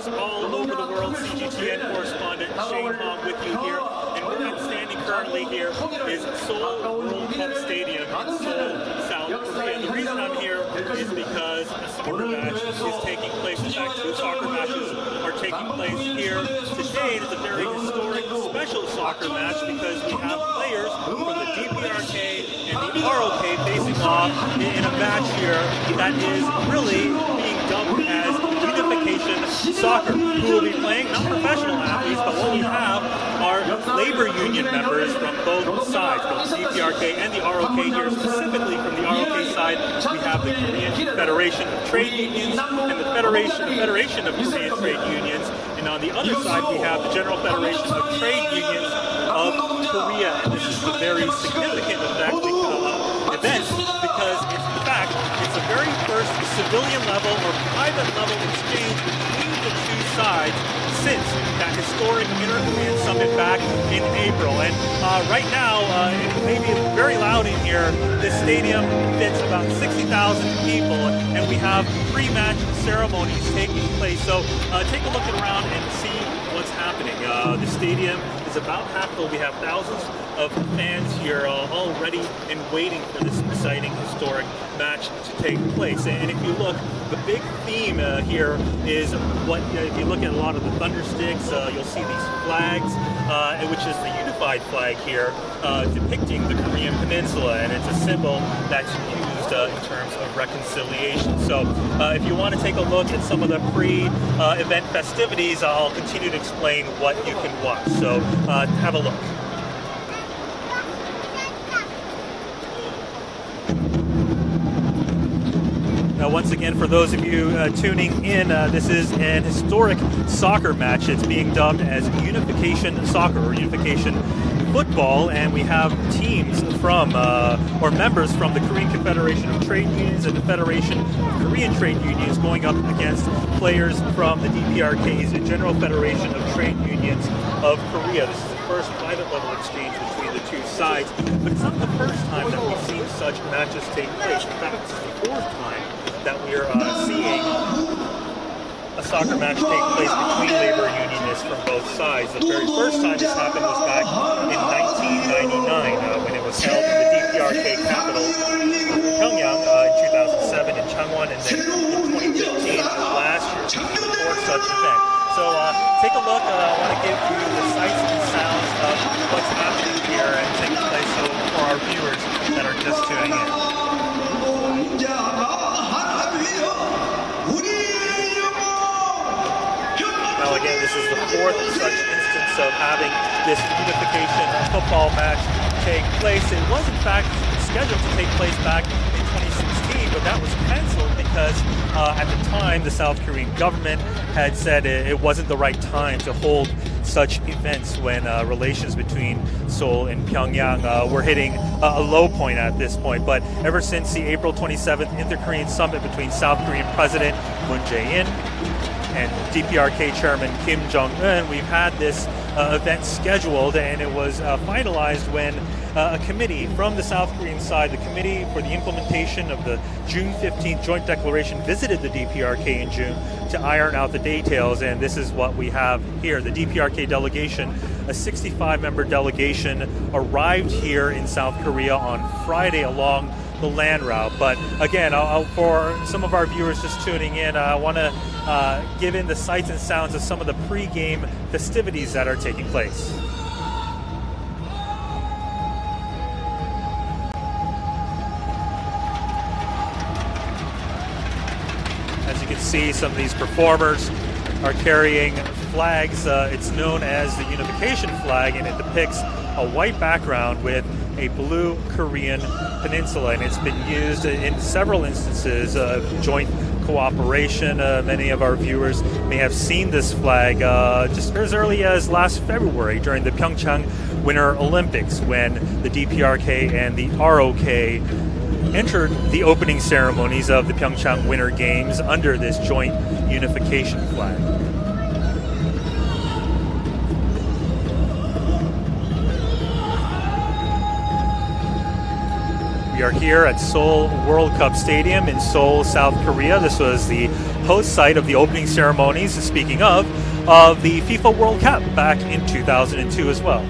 news all over the world. CGTN correspondent Hahm with you here. And where I'm standing currently here is Seoul World Cup Stadium in Seoul, South Korea. The reason I'm here is because a soccer match is taking place. In fact, two soccer matches are taking place here today. It's a very historic, special soccer match because we have players from the DPRK and the ROK facing off in a match here that is really being dubbed as unification soccer. Who will be playing? Not professional athletes, but what we have are labor union members from both sides, both the DPRK and the ROK here. Specifically from the ROK side, we have the Korean Federation of Trade Unions and the Federation of Korean Trade Unions. And on the other side, we have the General Federation of Trade Unions of Korea. And this is a very significant event because it's the very first civilian level or private level exchange between the two sides since that historic Inter-Korean summit back in April. And right now, it may be very loud in here. This stadium fits about 60,000 people, and we have pre-match ceremonies taking place. So take a look around and see what's happening. The stadium is about half full. We have thousands of fans here already and waiting for this exciting historic match to take place. And if you look, the big theme here is what, if you look at a lot of the thunder sticks, you'll see these flags, which is the unified flag here, depicting the Korean Peninsula, and it's a symbol that's used in terms of reconciliation. So if you want to take a look at some of the pre-event festivities, I'll continue to explain what you can watch. So have a look. Now, once again, for those of you tuning in, this is an historic soccer match. It's being dubbed as Unification Soccer or Unification Football, and we have teams from, or members from the Korean Confederation of Trade Unions and the Federation of Korean Trade Unions going up against players from the DPRK's General Federation of Trade Unions of Korea. This is the first private level exchange between the two sides, but it's not the first time that we've seen such matches take place. In fact, this is the fourth time that we're seeing a soccer match take place between labor unionists from both sides. The very first time this happened was back in 1999 when it was held in the DPRK capital of Pyongyang in 2007 in Changwon, and then in 2015 last year, the fourth such event. So take a look. I want to give you the sights and sounds of what's happening here and taking place for our viewers that are just tuning in. Now again, this is the fourth such instance of having this unification football match take place. It was in fact scheduled to take place back in 2016, but that was canceled because at the time the South Korean government had said it wasn't the right time to hold such events when relations between Seoul and Pyongyang were hitting a low point at this point. But ever since the April 27th Inter-Korean summit between South Korean President Moon Jae-in and DPRK Chairman Kim Jong-un, we've had this event scheduled, and it was finalized when a committee from the South Korean side, the Committee for the Implementation of the June 15th Joint Declaration, visited the DPRK in June to iron out the details, and this is what we have here. The DPRK delegation, a 65-member delegation, arrived here in South Korea on Friday along the land route. But again, for some of our viewers just tuning in, I want to give in the sights and sounds of some of the pre-game festivities that are taking place. As you can see, some of these performers are carrying flags. It's known as the Unification flag, and it depicts a white background with a blue Korean peninsula, and it's been used in several instances of joint cooperation. Many of our viewers may have seen this flag just as early as last February during the Pyeongchang Winter Olympics, when the DPRK and the ROK entered the opening ceremonies of the Pyeongchang Winter Games under this joint unification flag. We are here at Seoul World Cup Stadium in Seoul, South Korea. This was the host site of the opening ceremonies, speaking of the FIFA World Cup back in 2002 as well.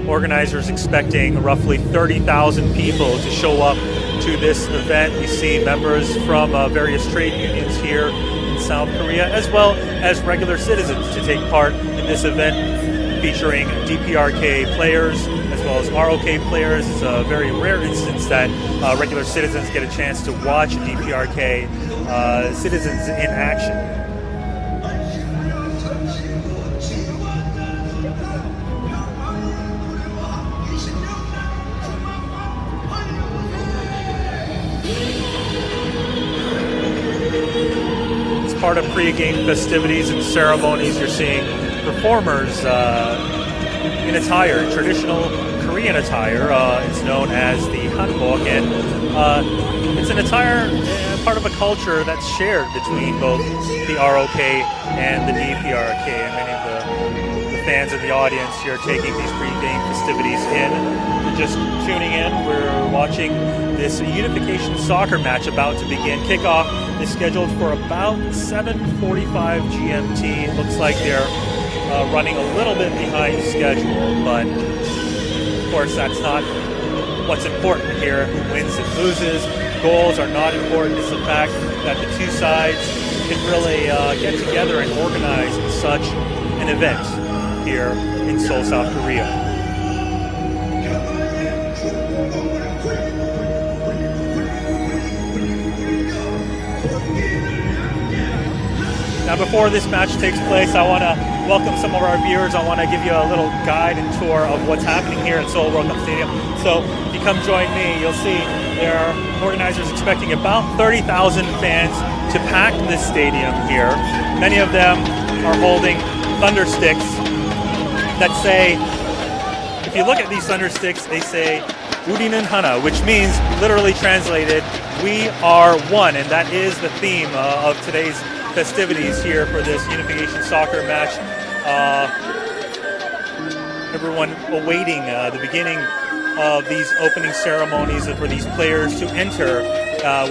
Organizers expecting roughly 30,000 people to show up to this event. We see members from various trade unions here in South Korea, as well as regular citizens to take part in this event, featuring DPRK players as well as ROK players. It's a very rare instance that regular citizens get a chance to watch DPRK citizens in action. Part of pre-game festivities and ceremonies, you're seeing performers in attire, traditional Korean attire. It's known as the Hanbok, and it's an attire, part of a culture that's shared between both the ROK and the DPRK. And many of the fans in the audience here taking these pre-game festivities in. If you're just tuning in, we're watching this unification soccer match about to begin. Kickoff is scheduled for about 7:45 GMT. It looks like they're running a little bit behind schedule, but of course that's not what's important here. Who wins and loses, goals are not important. It's the fact that the two sides can really get together and organize such an event here in Seoul, South Korea. Now, before this match takes place, I want to welcome some of our viewers. I want to give you a little guide and tour of what's happening here at Seoul World Cup Stadium. So, if you come join me, you'll see there are organizers expecting about 30,000 fans to pack this stadium here. Many of them are holding thunder sticks that say, if you look at these thunder sticks, they say, "우리는 하나," which means, literally translated, "We are one," and that is the theme of today's festivities here for this unification soccer match. Everyone awaiting the beginning of these opening ceremonies for these players to enter,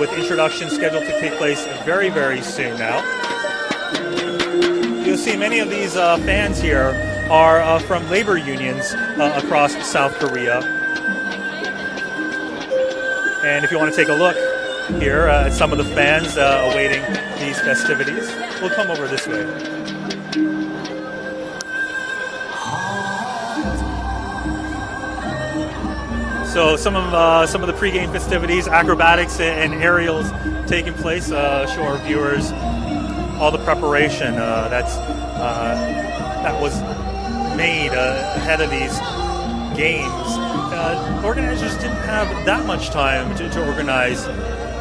with introductions scheduled to take place very, very soon now. You'll see many of these fans here are from labor unions across South Korea. And if you want to take a look here at some of the fans awaiting these festivities, we'll come over this way. So some of the pregame festivities, acrobatics and aerials taking place. Show our viewers all the preparation that was made ahead of these games. Organizers didn't have that much time to organize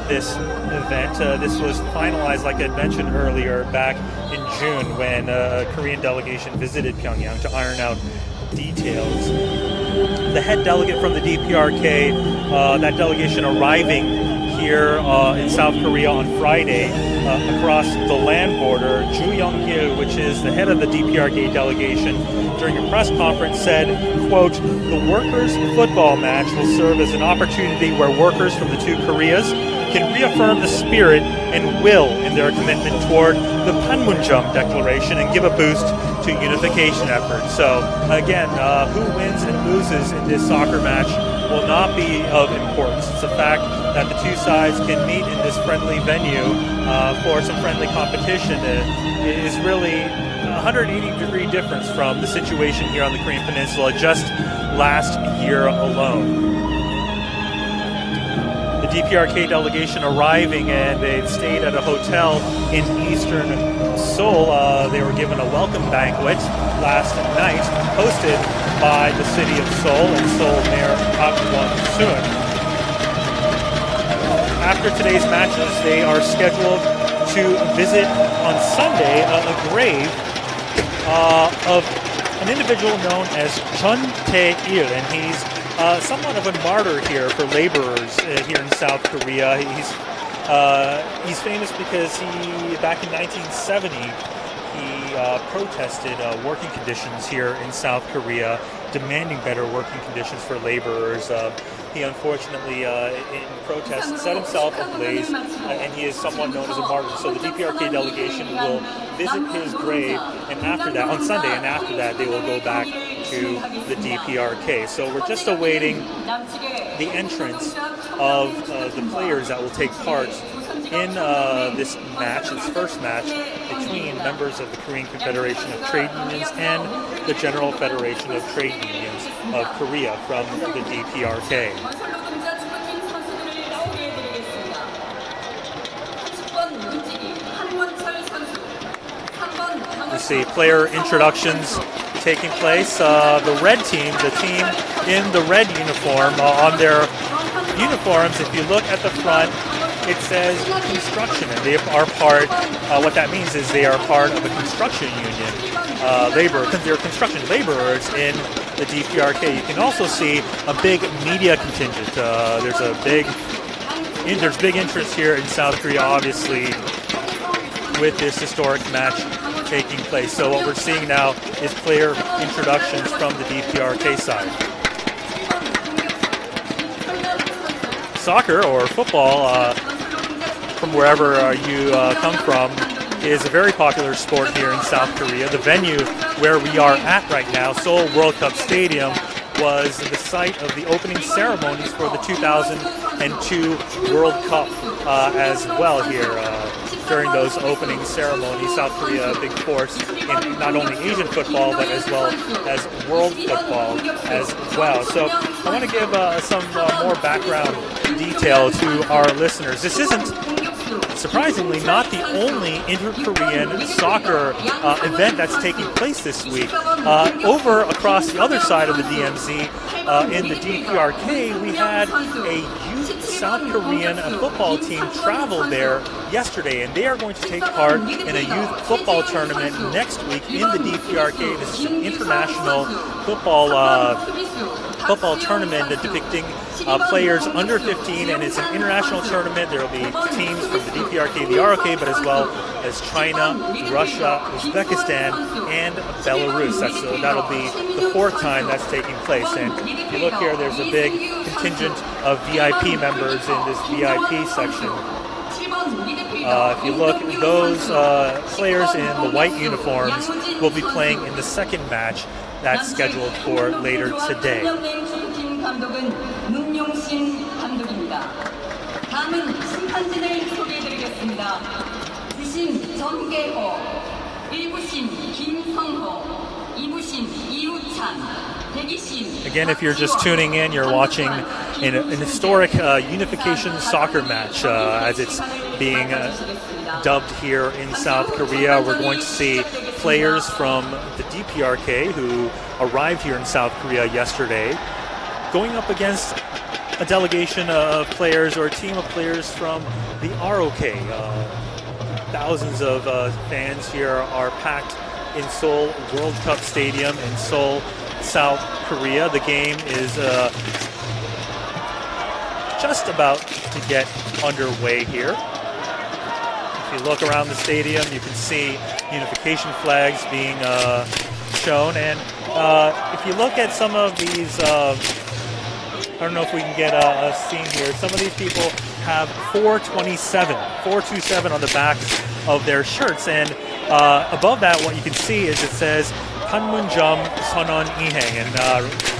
this event. This was finalized, like I mentioned earlier, back in June when a Korean delegation visited Pyongyang to iron out details. The head delegate from the DPRK, that delegation arriving here in South Korea on Friday across the land border, Ju Young-gil, which is the head of the DPRK delegation, during a press conference said, quote, "The workers' football match will serve as an opportunity where workers from the two Koreas can reaffirm the spirit and will in their commitment toward the Panmunjom Declaration and give a boost to unification efforts." So again, who wins and loses in this soccer match will not be of importance. It's the fact that the two sides can meet in this friendly venue for some friendly competition. It is really a 180-degree difference from the situation here on the Korean Peninsula just last year alone. The DPRK delegation arriving, and they'd stayed at a hotel in eastern Seoul. They were given a welcome banquet last night, hosted by the city of Seoul and Seoul Mayor Park Won-soon. After today's matches, they are scheduled to visit on Sunday a grave of an individual known as Chun Tae-il, and he's somewhat of a martyr here for laborers here in South Korea. He's famous because back in 1970, he protested working conditions here in South Korea demanding better working conditions for laborers. He unfortunately, in protest, set himself ablaze, and he is somewhat known as a martyr. So the DPRK delegation will visit his grave, and after that, on Sunday, and after that, they will go back to the DPRK. So we're just awaiting the entrance of the players that will take part in this match, this first match between members of the Korean Confederation of Trade Unions and the General Federation of Trade Unions of Korea from the DPRK. We see player introductions taking place. The red team, the team in the red uniform, on their uniforms, if you look at the front, it says construction, and they are part, what that means is they are part of a construction union, they're construction laborers in the DPRK. You can also see a big media contingent. There's big interest here in South Korea, obviously, with this historic match taking place. So what we're seeing now is player introductions from the DPRK side. Soccer or football, from wherever you come from, is a very popular sport here in South Korea. The venue where we are at right now, Seoul World Cup Stadium, was the site of the opening ceremonies for the 2002 World Cup as well here. During those opening ceremonies, South Korea, a big force in not only Asian football, but as well as world football as well. So I want to give some more background detail to our listeners. This isn't, surprisingly, not the only inter-Korean soccer event that's taking place this week. Over across the other side of the DMZ, in the DPRK, we had a youth South Korean football team travel there yesterday, and they are going to take part in a youth football tournament next week in the DPRK. This is an international football tournament depicting players under 15, and it's an international tournament. There will be teams from the DPRK and the ROK, but as well as China, Russia, Uzbekistan, and Belarus. That'll be the fourth time that's taking place. And if you look here, there's a big contingent of VIP members in this VIP section. If you look, those players in the white uniforms will be playing in the second match that's scheduled for later today. Again, if you're just tuning in, you're watching an historic unification soccer match as it's being dubbed here in South Korea. We're going to see players from the DPRK who arrived here in South Korea yesterday going up against a delegation of players or a team of players from the ROK. Thousands of fans here are packed in Seoul World Cup Stadium in Seoul, South Korea. The game is just about to get underway here. If you look around the stadium, you can see unification flags being shown. And if you look at some of these, I don't know if we can get a scene here. Some of these people have 427 on the back of their shirts. And above that, what you can see is it says Panmunjom Sonon Ihang. And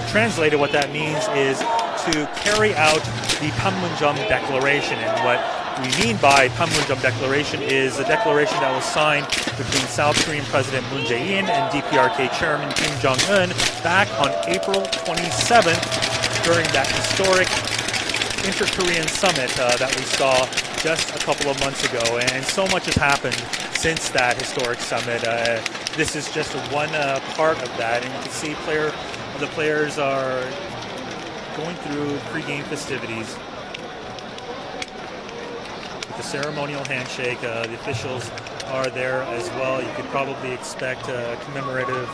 translated, what that means is to carry out the Panmunjom Declaration. And what we mean by Panmunjom Declaration is a declaration that was signed between South Korean President Moon Jae-in and DPRK Chairman Kim Jong-un back on April 27th during that historic inter-Korean summit that we saw just a couple of months ago. And so much has happened since that historic summit. This is just one part of that, and you can see the players are going through pre-game festivities. The ceremonial handshake, the officials are there as well. You could probably expect a commemorative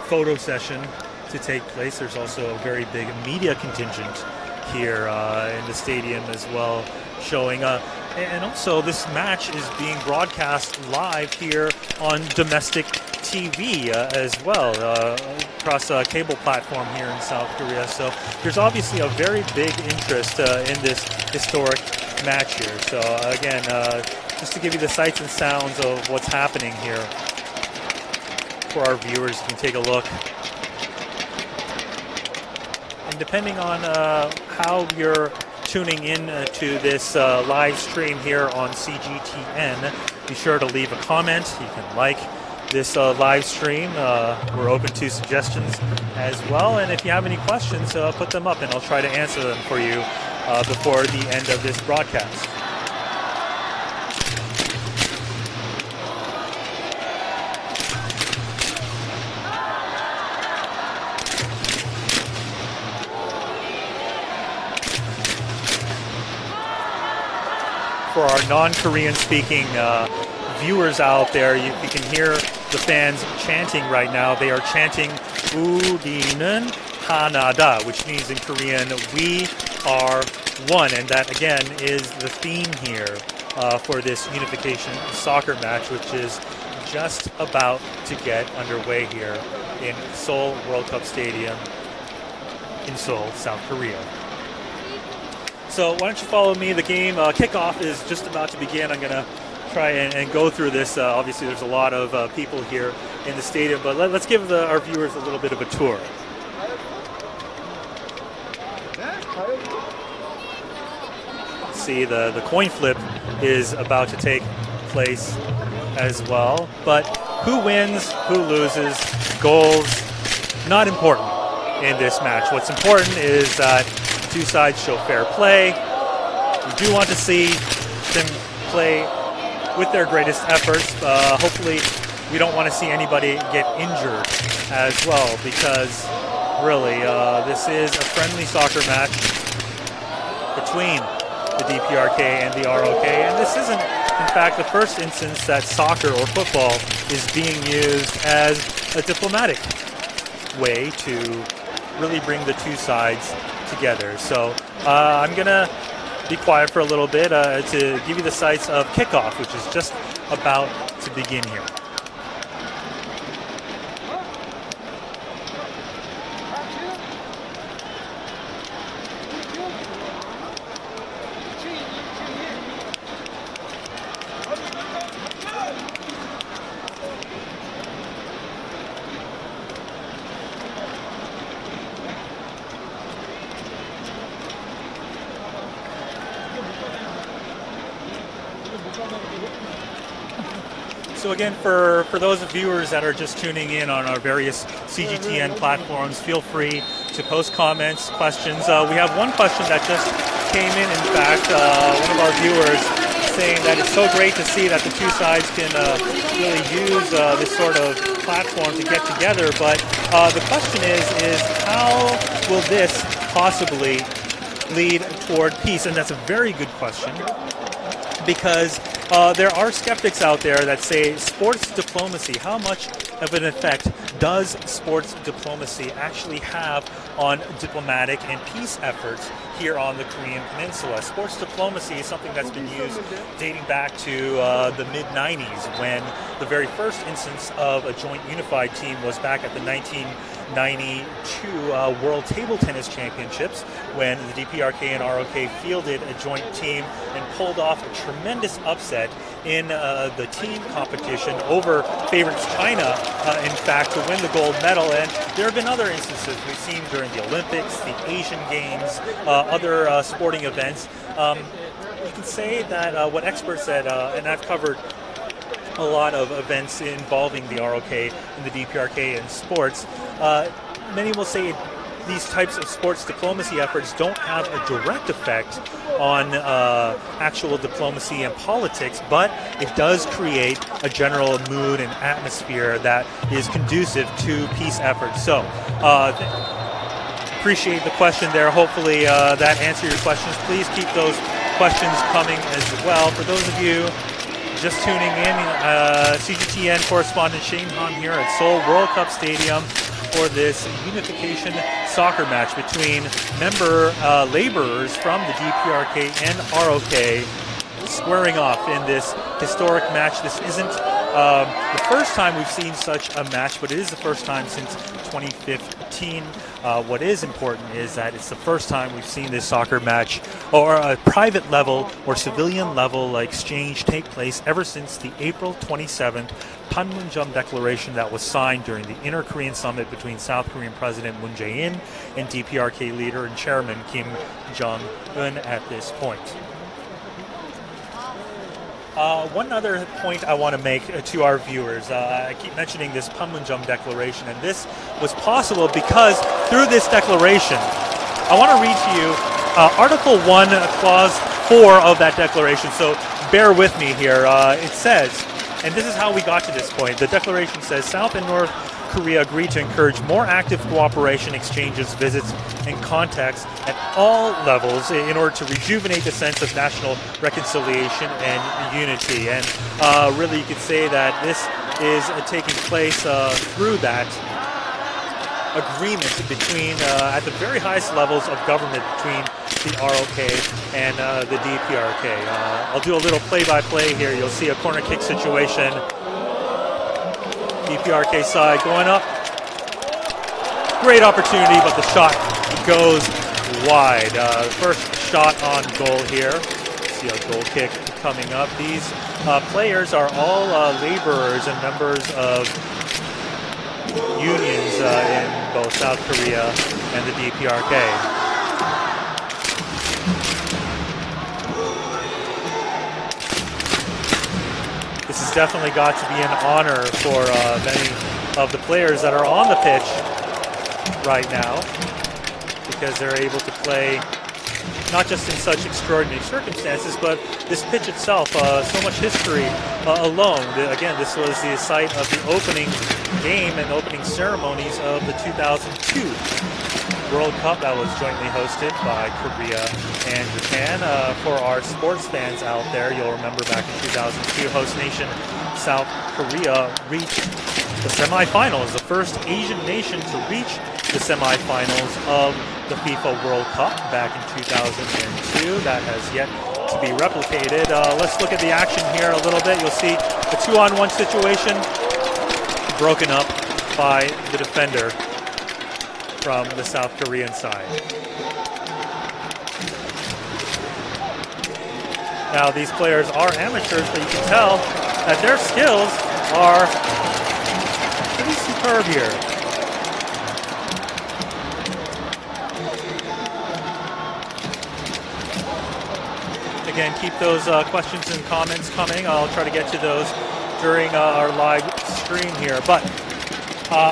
photo session to take place. There's also a very big media contingent here in the stadium as well, showing and also this match is being broadcast live here on domestic TV as well across a cable platform here in South Korea. So there's obviously a very big interest in this historic match here. So again, just to give you the sights and sounds of what's happening here for our viewers, you can take a look. And depending on how you're tuning in to this live stream here on CGTN, be sure to leave a comment. You can like this live stream. We're open to suggestions as well. And if you have any questions, put them up and I'll try to answer them for you before the end of this broadcast. For our non-Korean speaking viewers out there, you can hear the fans chanting right now. They are chanting 우리는 하나다, which means in Korean, we are one. And that again is the theme here for this unification soccer match, which is just about to get underway here in Seoul World Cup Stadium in Seoul, South Korea. So why don't you follow me? The game kickoff is just about to begin. I'm going to try and go through this. Obviously, there's a lot of people here in the stadium, but let's give our viewers a little bit of a tour. See, the coin flip is about to take place as well. But who wins, who loses, goals, not important in this match. What's important is that two sides show fair play. We do want to see them play with their greatest efforts. Hopefully, we don't want to see anybody get injured as well, because really, this is a friendly soccer match between the DPRK and the ROK, and this isn't, in fact, the first instance that soccer or football is being used as a diplomatic way to really bring the two sides together. So I'm gonna be quiet for a little bit to give you the sights of kickoff, which is just about to begin here. So again, for those viewers that are just tuning in on our various CGTN platforms, feel free to post comments, questions. We have one question that just came in fact, one of our viewers saying that it's so great to see that the two sides can really use this sort of platform to get together, but the question is how will this possibly lead toward peace? And that's a very good question, because there are skeptics out there that say sports diplomacy, how much of an effect does sports diplomacy actually have on diplomatic and peace efforts here on the Korean Peninsula? Sports diplomacy is something that's been used dating back to the mid-90s, when the very first instance of a joint unified team was back at the 1992 World Table Tennis Championships, when the DPRK and ROK fielded a joint team and pulled off a tremendous upset in the team competition over favorites China, in fact, to win the gold medal. And there have been other instances we've seen during the Olympics, the Asian Games, other sporting events. You can say that what experts said, and I've covered a lot of events involving the ROK and the DPRK in sports, many will say these types of sports diplomacy efforts don't have a direct effect on actual diplomacy and politics, but it does create a general mood and atmosphere that is conducive to peace efforts. So appreciate the question there. Hopefully that answered your questions. Please keep those questions coming as well. For those of you just tuning in, CGTN correspondent Hahm here at Seoul World Cup Stadium for this unification soccer match between member laborers from the DPRK and ROK squaring off in this historic match. This isn't The first time we've seen such a match, but it is the first time since 2015. What is important is that it's the first time we've seen this soccer match or a private level or civilian level exchange take place ever since the April 27th Panmunjom Declaration that was signed during the Inter-Korean Summit between South Korean President Moon Jae-in and DPRK leader and chairman Kim Jong-un at this point. One other point I want to make to our viewers, I keep mentioning this Panmunjom Declaration, and this was possible because through this declaration, I want to read to you Article 1, Clause 4 of that declaration, so bear with me here. It says, and this is how we got to this point, the declaration says, South and North Korea agreed to encourage more active cooperation, exchanges, visits, and contacts at all levels in order to rejuvenate the sense of national reconciliation and unity. And really you could say that this is taking place through that agreement between, at the very highest levels of government between the ROK and the DPRK. I'll do a little play-by-play here. You'll see a corner kick situation. DPRK side going up. Great opportunity, but the shot goes wide. First shot on goal here. See a goal kick coming up. These players are all laborers and members of unions in both South Korea and the DPRK. This has definitely got to be an honor for many of the players that are on the pitch right now, because they're able to play not just in such extraordinary circumstances, but this pitch itself, so much history alone. Again, this was the site of the opening game and opening ceremonies of the 2002 World Cup that was jointly hosted by Korea and Japan. For our sports fans out there, you'll remember back in 2002, host nation South Korea reached the semifinals, the first Asian nation to reach the semifinals of the FIFA World Cup back in 2002. That has yet to be replicated. Let's look at the action here a little bit. You'll see a 2-on-1 situation broken up by the defender from the South Korean side. Now these players are amateurs, but you can tell that their skills are pretty superb here. Again, keep those questions and comments coming. I'll try to get to those during our live stream here. But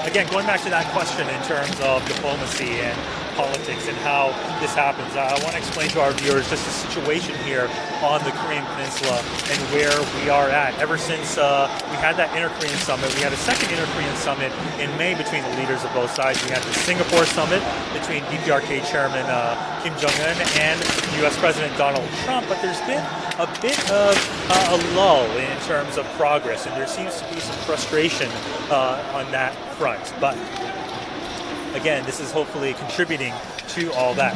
again, going back to that question in terms of diplomacy and politics and how this happens, I want to explain to our viewers just the situation here on the Korean Peninsula and where we are at. Ever since we had that Inter-Korean Summit, we had a second Inter-Korean Summit in May between the leaders of both sides. We had the Singapore Summit between DPRK Chairman Kim Jong-un and U.S. President Donald Trump, but there's been a bit of a lull in terms of progress, and there seems to be some frustration on that front. But again, this is hopefully contributing to all that.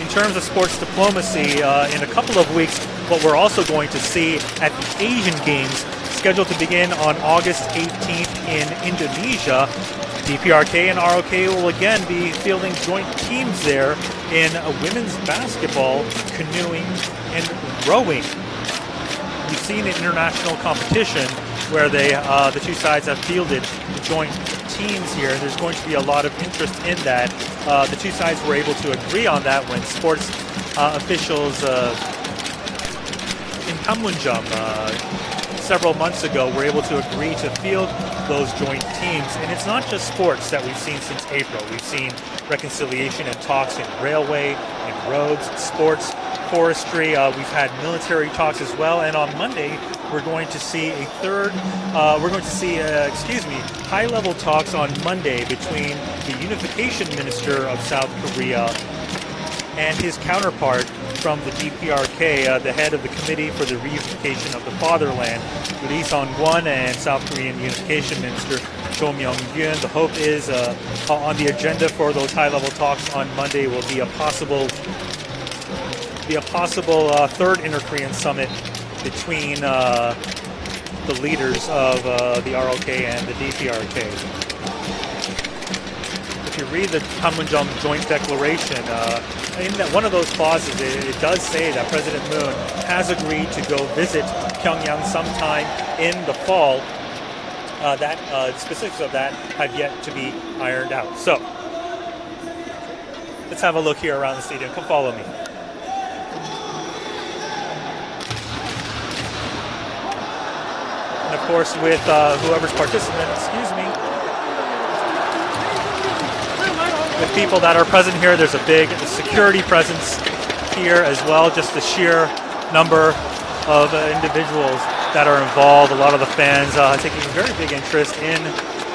In terms of sports diplomacy, in a couple of weeks, what we're also going to see at the Asian Games, scheduled to begin on August 18th in Indonesia, DPRK and ROK will again be fielding joint teams there in women's basketball, canoeing, and rowing. We've seen an international competition where the two sides have fielded joint teams here. There's going to be a lot of interest in that. The two sides were able to agree on that when sports officials in Panmunjom several months ago were able to agree to field those joint teams. And it's not just sports that we've seen since April. We've seen reconciliation and talks in railway, in roads, sports, forestry. We've had military talks as well, and on Monday we're going to see high-level talks on Monday between the Unification Minister of South Korea and his counterpart from the DPRK, the head of the Committee for the Reunification of the Fatherland, Lee Sung-kwon, and South Korean Unification Minister Cho Myung-gyun. The hope is on the agenda for those high-level talks on Monday will be a possible be a possible third inter-Korean summit between the leaders of the ROK and the DPRK. If you read the Panmunjom joint declaration, in that one of those clauses, it does say that President Moon has agreed to go visit Pyongyang sometime in the fall. That specifics of that have yet to be ironed out. So let's have a look here around the stadium. Come follow me. And of course, with whoever's participant, with people that are present here, there's a big security presence here as well. Just the sheer number of individuals that are involved. A lot of the fans taking a very big interest in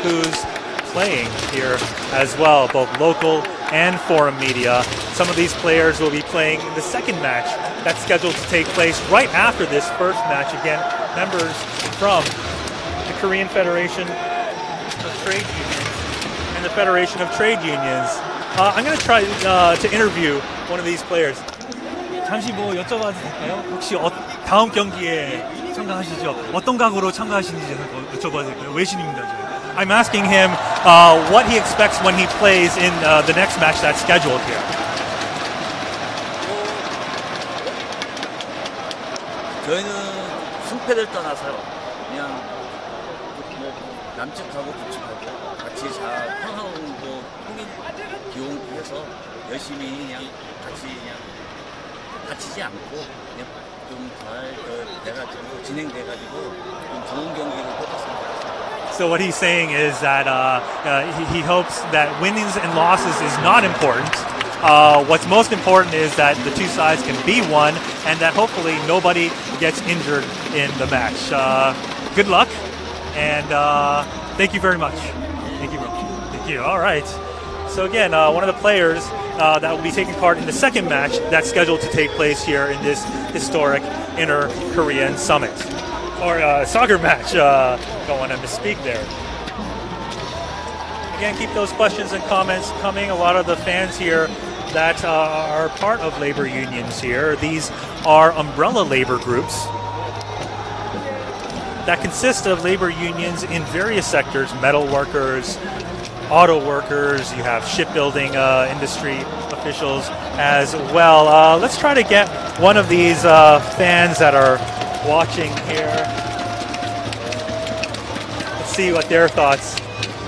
who's playing here as well, both local and foreign media. Some of these players will be playing in the second match that's scheduled to take place right after this first match. Again, members from the Korean Federation of Trade Unions and the Federation of Trade Unions. I'm going to try to interview one of these players. 잠시 뭐 여쭤봐도 될까요? 혹시 다음 경기에 참가하시죠? 어떤 각오로 참가하시는지 여쭤봐도 될까요? 외신입니다, 저희. I'm asking him what he expects when he plays in the next match that's scheduled here. 저희는 승패를 떠나서요. 그냥 뭐 남측하고 북측하고 같이 잘 평화로운 통일 기용해서 열심히 그냥 같이 그냥 다치지 않고 그냥 좀 잘 돼가지고 진행돼가지고 좀 좋은 경기를 펼쳤습니다. So what he's saying is that he hopes that winnings and losses is not important. What's most important is that the two sides can be won and that hopefully nobody gets injured in the match. Good luck and thank you very much. Thank you. Thank you. All right. So again, one of the players that will be taking part in the second match that's scheduled to take place here in this historic inter-Korean summit. Or soccer match. Don't want to misspeak there. Again, keep those questions and comments coming. A lot of the fans here that are part of labor unions here. These are umbrella labor groups that consist of labor unions in various sectors, metal workers, auto workers, you have shipbuilding industry officials as well. Let's try to get one of these fans that are watching here. Let's see what their thoughts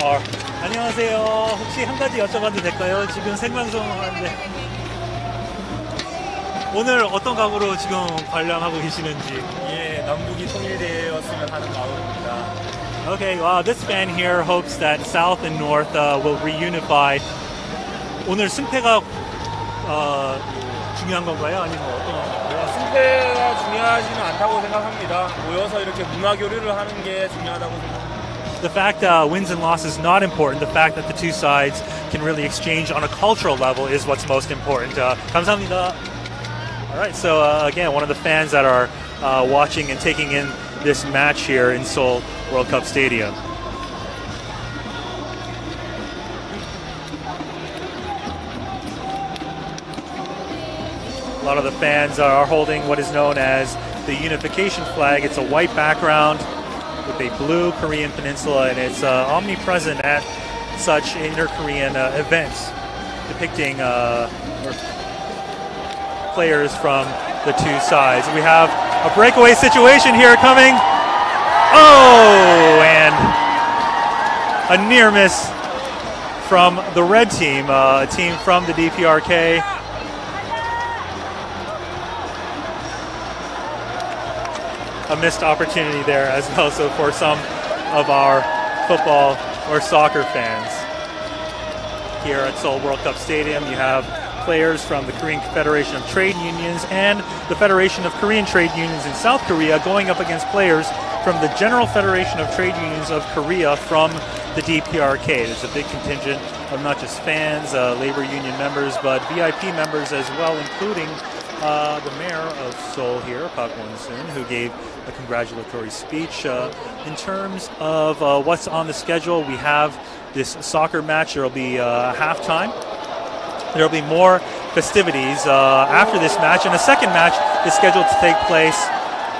are. 안녕하세요. 혹시 한 가지 여쭤봐도 될까요? 지금 생방송 하는데 오늘 어떤 각오로 지금 관람하고 계시는지. 예, 남북이 통일되었으면 하는 마음입니다. Okay, this fan here hopes that South and North will reunify. 오늘 승패가 중요한 건가요? 아니면 어떤 건가요? 승패가 중요하지는 않다고 생각합니다. 모여서 이렇게 문화 교류를 하는 게 중요하다고 생각합니다. The fact wins and losses is not important. The fact that the two sides can really exchange on a cultural level is what's most important. 감사합니다. All right, so again, one of the fans that are watching and taking in this match here in Seoul World Cup Stadium. A lot of the fans are holding what is known as the unification flag. It's a white background with a blue Korean peninsula, and it's omnipresent at such inter-Korean events depicting players from the two sides. We have a breakaway situation here coming. Oh, and a near miss from the red team, a team from the DPRK. A missed opportunity there as well, so for some of our football or soccer fans. Here at Seoul World Cup Stadium, you have players from the Korean Federation of Trade Unions and the Federation of Korean Trade Unions in South Korea going up against players from the General Federation of Trade Unions of Korea from the DPRK. There's a big contingent of not just fans, labor union members, but VIP members as well, including the mayor of Seoul here, Park Won-soon, who gave a congratulatory speech. In terms of what's on the schedule, we have this soccer match. There will be halftime. There will be more festivities after this match. And a second match is scheduled to take place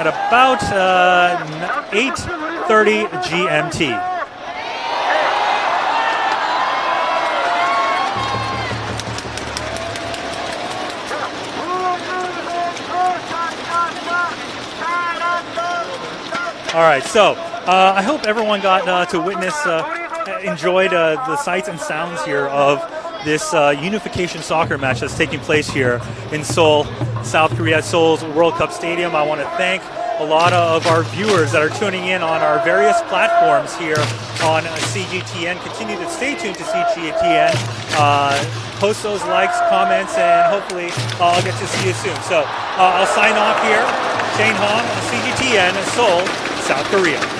at about 8:30 GMT. All right, so I hope everyone got to witness, enjoyed the sights and sounds here of this unification soccer match that's taking place here in Seoul, South Korea, at Seoul's World Cup Stadium. I want to thank a lot of our viewers that are tuning in on our various platforms here on CGTN. Continue to stay tuned to CGTN. Post those likes, comments, and hopefully I'll get to see you soon. So I'll sign off here. Hahm, CGTN, Seoul, South Korea.